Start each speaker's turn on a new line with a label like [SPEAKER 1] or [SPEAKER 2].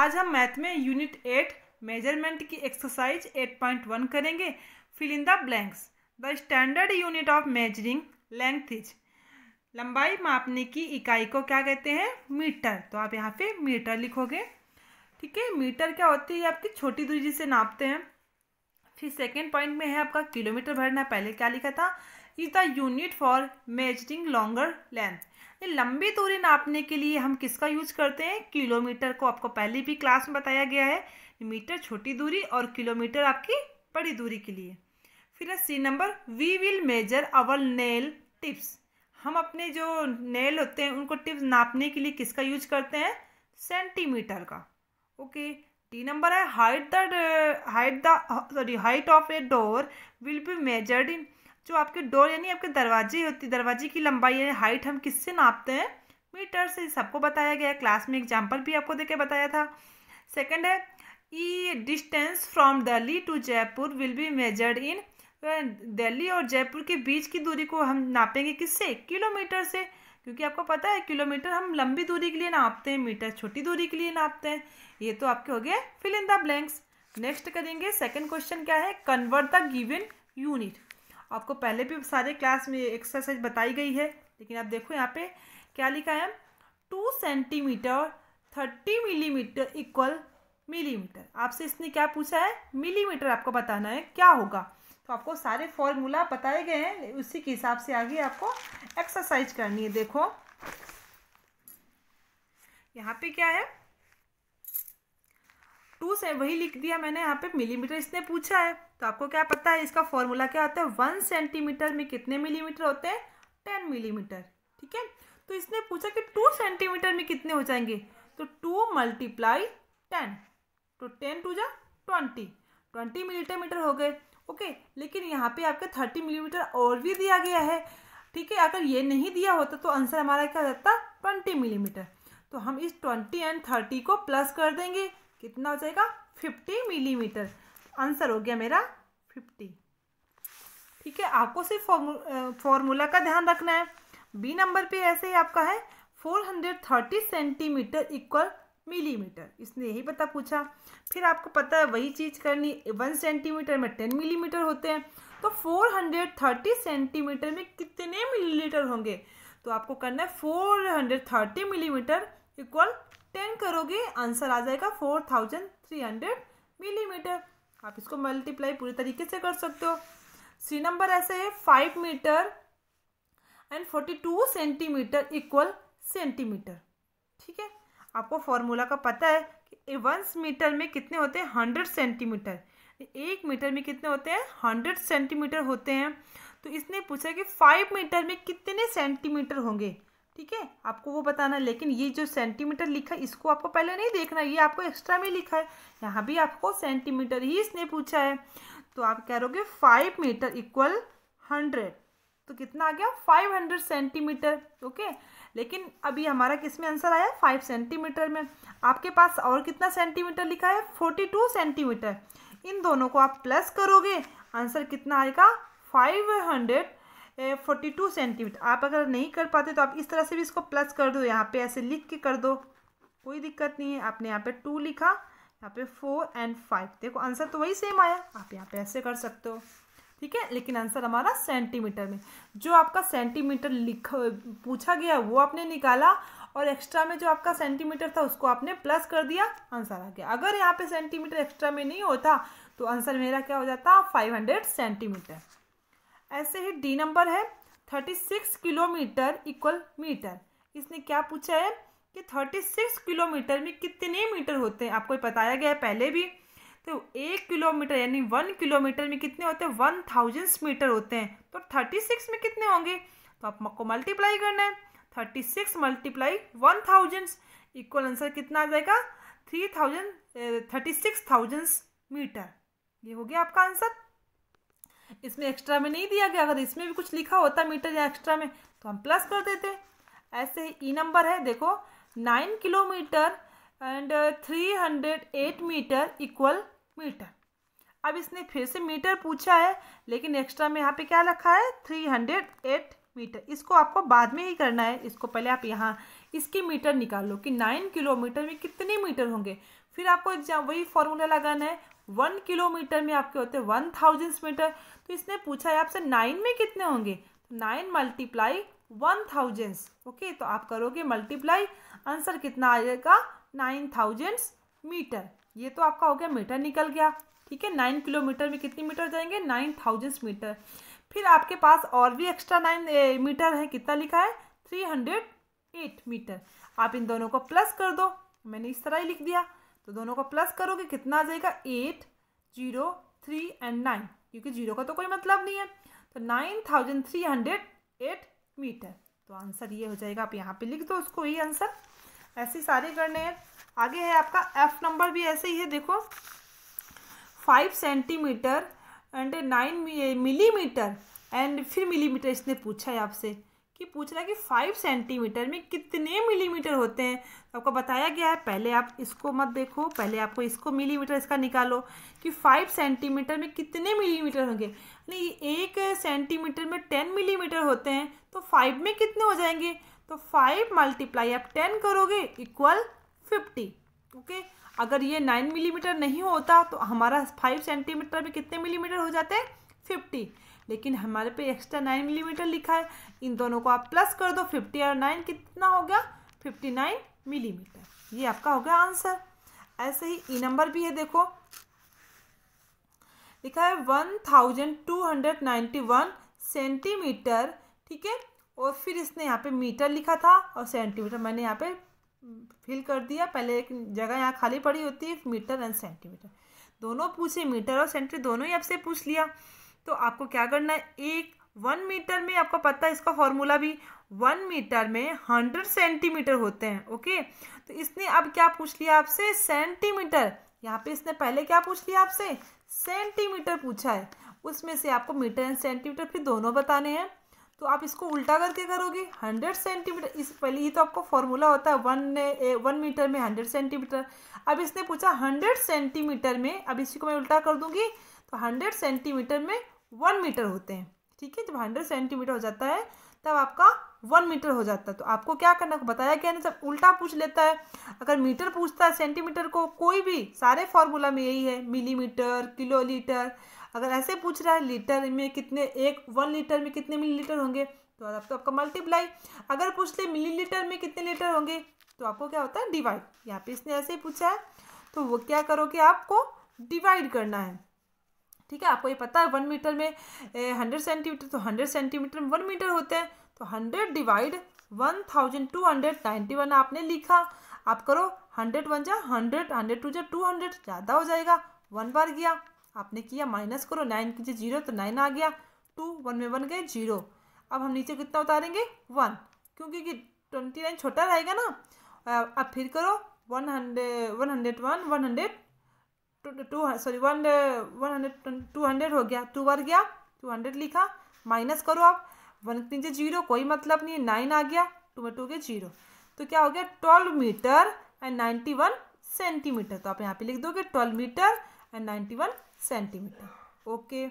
[SPEAKER 1] आज हम मैथ में यूनिट 8 मेजरमेंट की एक्सरसाइज 8.1 करेंगे। Fill in the blanks. The standard unit of measuring length is. लंबाई मापने की इकाई को क्या कहते हैं? मीटर। तो आप यहाँ पे मीटर लिखोगे। ठीक है, मीटर क्या होती है? आपकी छोटी दूरी जिसे नापते हैं। फिर सेकेंड पॉइंट में है आपका किलोमीटर भरना। पहले क्या लिखा था? Is the unit for measuring longer length. लंबी दूरी नापने के लिए हम किसका यूज करते हैं? किलोमीटर को। आपको पहले भी क्लास में बताया गया है। मीटर छोटी दूरी और किलोमीटर आपकी बड़ी दूरी के लिए। फिर है C number, we will measure our nail tips. हम अपने जो नेल होते हैं उनको टिप्स नापने के लिए किसका यूज करते हैं? सेंटीमीटर का। ओके। डी नंबर है, height of a door will be measured इन। जो आपके डोर यानी आपके दरवाजे होती, दरवाजे की लंबाई यानी हाइट हम किससे नापते हैं? मीटर से। सबको बताया गया है, क्लास में एग्जाम्पल भी आपको देके बताया था। सेकंड है, ई distance from Delhi to Jaipur will be measured in. Delhi और जयपुर के बीच की दूरी को हम नापेंगे किससे? किलोमीटर से। क्योंकि आपको पता है किलोमीटर हम लंबी दूरी के लिए नापते हैं, मीटर छोटी दूरी के लिए नापते हैं। ये तो आपके हो गए fill in the blanks. Next करेंगे सेकंड क्वेश्चन क्या है? Convert the given unit. आपको पहले भी सारे क्लास में एक्सरसाइज बताई गई है, लेकिन आप देखो यहाँ पे क्या लिखा है? 2 सेंटीमीटर 30 मिलीमीटर इक्वल मिलीमीटर। आपसे इसने क्या पूछा है? मिलीमीटर आपको बताना है क्या होगा। तो आपको सारे फॉर्मूला बताए गए हैं, उसी के हिसाब से आगे आपको एक्सरसाइज करनी है। देखो यहाँ पे क्या है? 2 से वही लिख दिया मैंने यहाँ पे, मिलीमीटर इसने पूछा है। तो आपको क्या पता है इसका फॉर्मूला क्या होता है? 1 सेंटीमीटर में कितने मिलीमीटर होते हैं? 10 मिलीमीटर। ठीक है, तो इसने पूछा कि 2 सेंटीमीटर में कितने हो जाएंगे? तो 2 × 10, तो 10 2 जा 20 मिलीमीटर हो गए। ओके, लेकिन यहाँ पे आपके 30 मिलीमीटर और भी दिया गया है। ठीक है, अगर ये नहीं दिया होता तो आंसर हमारा क्या रहता? 20 मिलीमीटर। तो हम इस 20 और 30 को प्लस कर देंगे। कितना हो जाएगा? 50 मिलीमीटर। आंसर हो गया मेरा 50। ठीक है, आपको सिर्फ फॉर्मूला का ध्यान रखना है। बी नंबर पे ऐसे ही आपका है 430 सेंटीमीटर इक्वल मिलीमीटर। इसने यही पता पूछा। फिर आपको पता है वही चीज़ करनी। 1 सेंटीमीटर में 10 मिलीमीटर होते हैं, तो 430 सेंटीमीटर में कितने मिलीलीटर होंगे? तो आपको करना है 430 मिलीमीटर इक्वल 10 करोगे, आंसर आ जाएगा 4300 मिलीमीटर। आप इसको मल्टीप्लाई पूरी तरीके से कर सकते हो। सी नंबर ऐसे है 5 metre and 42 centimetre equal centimetre. ठीक है, आपको फॉर्मूला का पता है कि 1 मीटर में कितने होते हैं? 100 सेंटीमीटर। 1 मीटर में कितने होते हैं? 100 सेंटीमीटर होते हैं। तो इसने पूछा कि 5 मीटर में कितने सेंटीमीटर होंगे। ठीक है, आपको वो बताना है। लेकिन ये जो सेंटीमीटर लिखा है इसको आपको पहले नहीं देखना, ये आपको एक्स्ट्रा में लिखा है। यहाँ भी आपको सेंटीमीटर ही इसने पूछा है। तो आप कह रहोगे 5 मीटर इक्वल 100, तो कितना आ गया? 500 सेंटीमीटर। ओके, लेकिन अभी हमारा किस में आंसर आया? 5 सेंटीमीटर में। आपके पास और कितना सेंटीमीटर लिखा है? 42 सेंटीमीटर। इन दोनों को आप प्लस करोगे, आंसर कितना आएगा? 542 सेंटीमीटर। आप अगर नहीं कर पाते तो आप इस तरह से भी इसको प्लस कर दो, यहाँ पे ऐसे लिख के कर दो, कोई दिक्कत नहीं है। आपने यहाँ पे 2 लिखा, यहाँ पे 4 और 5। देखो आंसर तो वही सेम आया। आप यहाँ पे ऐसे कर सकते हो। ठीक है, लेकिन आंसर हमारा सेंटीमीटर में। जो आपका सेंटीमीटर लिखा पूछा गया वो आपने निकाला, और एक्स्ट्रा में जो आपका सेंटीमीटर था उसको आपने प्लस कर दिया, आंसर आ गया। अगर यहाँ पे सेंटीमीटर एक्स्ट्रा में नहीं होता तो आंसर मेरा क्या हो जाता? 500 सेंटीमीटर। ऐसे ही डी नंबर है 36 किलोमीटर इक्वल मीटर। इसने क्या पूछा है कि 36 किलोमीटर में कितने मीटर होते हैं? आपको बताया गया है पहले भी। तो 1 किलोमीटर यानी 1 किलोमीटर में कितने होते हैं? 1000 मीटर होते हैं। तो 36 में कितने होंगे? तो आपको मल्टीप्लाई करना है। 36 × 1000 इक्वल आंसर कितना आ जाएगा? 36,000 मीटर। ये हो गया आपका आंसर। इसमें एक्स्ट्रा में नहीं दिया गया। अगर इसमें भी कुछ लिखा होता मीटर या एक्स्ट्रा में तो हम प्लस कर देते। ऐसे ही ई नंबर है, देखो 9 kilometre and 308 metre equal metre. अब इसने फिर से मीटर पूछा है, लेकिन एक्स्ट्रा में यहाँ पे क्या रखा है? 308 मीटर। इसको आपको बाद में ही करना है। इसको पहले आप यहाँ इसकी मीटर निकाल लो कि 9 किलोमीटर में कितने मीटर होंगे। फिर आपको एग्जाम वही फॉर्मूला लगाना है। 1 किलोमीटर में आपके होते हैं 1000 मीटर। तो इसने पूछा है आपसे 9 में कितने होंगे, 9 मल्टीप्लाई 1000। ओके, तो आप करोगे मल्टीप्लाई, आंसर कितना आ जाएगा 9000 मीटर। ये तो आपका हो गया मीटर निकल गया। ठीक है, 9 किलोमीटर में कितनी मीटर जाएंगे 9000 मीटर। फिर आपके पास और भी एक्स्ट्रा 9 मीटर है, कितना लिखा है 308 मीटर। आप इन दोनों को प्लस कर दो, मैंने इस तरह ही लिख दिया। तो दोनों को प्लस करोगे कितना आ जाएगा 8, 0, 3 एंड 9, क्योंकि 0 का तो कोई मतलब नहीं है। तो 9308 मीटर। तो आंसर ये हो जाएगा, आप यहाँ पे लिख दो उसको, ही आंसर। ऐसे ही सारे करने हैं। आगे है आपका एफ नंबर, भी ऐसे ही है। देखो 5 सेंटीमीटर एंड 9 मिलीमीटर एंड फिर मिलीमीटर इसने पूछा है आपसे, कि पूछ रहा है कि 5 सेंटीमीटर में कितने मिलीमीटर होते हैं। आपको बताया गया है, पहले आप इसको मत देखो, पहले आपको इसको मिलीमीटर इसका निकालो कि 5 सेंटीमीटर में कितने मिलीमीटर होंगे। यानी 1 सेंटीमीटर में 10 मिलीमीटर होते हैं, तो 5 में कितने हो जाएंगे, तो 5 मल्टीप्लाई आप 10 करोगे इक्वल 50। ओके, अगर ये 9 मिलीमीटर नहीं होता तो हमारा 5 सेंटीमीटर में कितने मिलीमीटर हो जाते हैं 50, लेकिन हमारे पे एक्स्ट्रा 9 मिलीमीटर लिखा है। इन दोनों को आप प्लस कर दो, 50 और 9 कितना हो गया 59 मिलीमीटर। ये आपका हो गया आंसर। ऐसे ही ई नंबर भी है, देखो लिखा है 1291 सेंटीमीटर। ठीक है, और फिर इसने यहाँ पे मीटर लिखा था और सेंटीमीटर मैंने यहाँ पे फिल कर दिया। पहले एक जगह यहाँ खाली पड़ी होती है, मीटर एंड सेंटीमीटर दोनों पूछे, मीटर और सेंटीमीटर दोनों ही आपसे पूछ लिया। तो आपको क्या करना है, 1 मीटर में आपको पता है इसका फॉर्मूला भी, 1 मीटर में 100 सेंटीमीटर होते हैं। ओके, तो इसने अब क्या पूछ लिया आपसे सेंटीमीटर। यहाँ पे इसने पहले क्या पूछ लिया आपसे सेंटीमीटर पूछा है, उसमें से आपको मीटर एंड सेंटीमीटर फिर दोनों बताने हैं। तो आप इसको उल्टा करके करोगे 100 सेंटीमीटर, इस पहले ही तो आपको फॉर्मूला होता है 1 मीटर में 100 सेंटीमीटर। अब इसने पूछा 100 सेंटीमीटर में, अब इसी को मैं उल्टा कर दूंगी, तो 100 सेंटीमीटर में 1 मीटर होते हैं। ठीक है, जब 100 सेंटीमीटर हो जाता है तब आपका 1 मीटर हो जाता है। तो आपको क्या करना बताया क्या नहीं, सब उल्टा पूछ लेता है। अगर मीटर पूछता है सेंटीमीटर को, कोई भी सारे फॉर्मूला में यही है, मिलीमीटर, किलोलीटर। अगर ऐसे पूछ रहा है लीटर में कितने, 1 लीटर में कितने मिलीलीटर होंगे, तो अब तो आपका मल्टीप्लाई। अगर पूछ ले मिलीलीटर में कितने लीटर होंगे, तो आपको क्या होता है डिवाइड। यहाँ पे इसने ऐसे ही पूछा है, तो वो क्या करोगे, आपको डिवाइड करना है। ठीक है, आपको ये पता है 1 मीटर में 100 सेंटीमीटर, तो 100 सेंटीमीटर में 1 मीटर होते हैं। तो 100 डिवाइड 1291 आपने लिखा। आप करो 100 1 जा 100, 100 2 जा 200, ज़्यादा हो जाएगा, 1 बार गया आपने किया, माइनस करो 9 कीजिए 0, तो 9 आ गया, 2 1 में 1 गए 0। अब हम नीचे कितना उतारेंगे 1, क्योंकि 29 छोटा रहेगा ना। अब फिर करो 200 हो गया, 2 बार गया 200 लिखा, माइनस करो आप 1 नीचे 0, कोई मतलब नहीं है, 9 आ गया, 2 में 2 के 0, तो क्या हो गया 12 मीटर एंड 91 सेंटीमीटर। तो आप यहाँ पे लिख दोगे 12 मीटर एंड 91 सेंटीमीटर। ओके।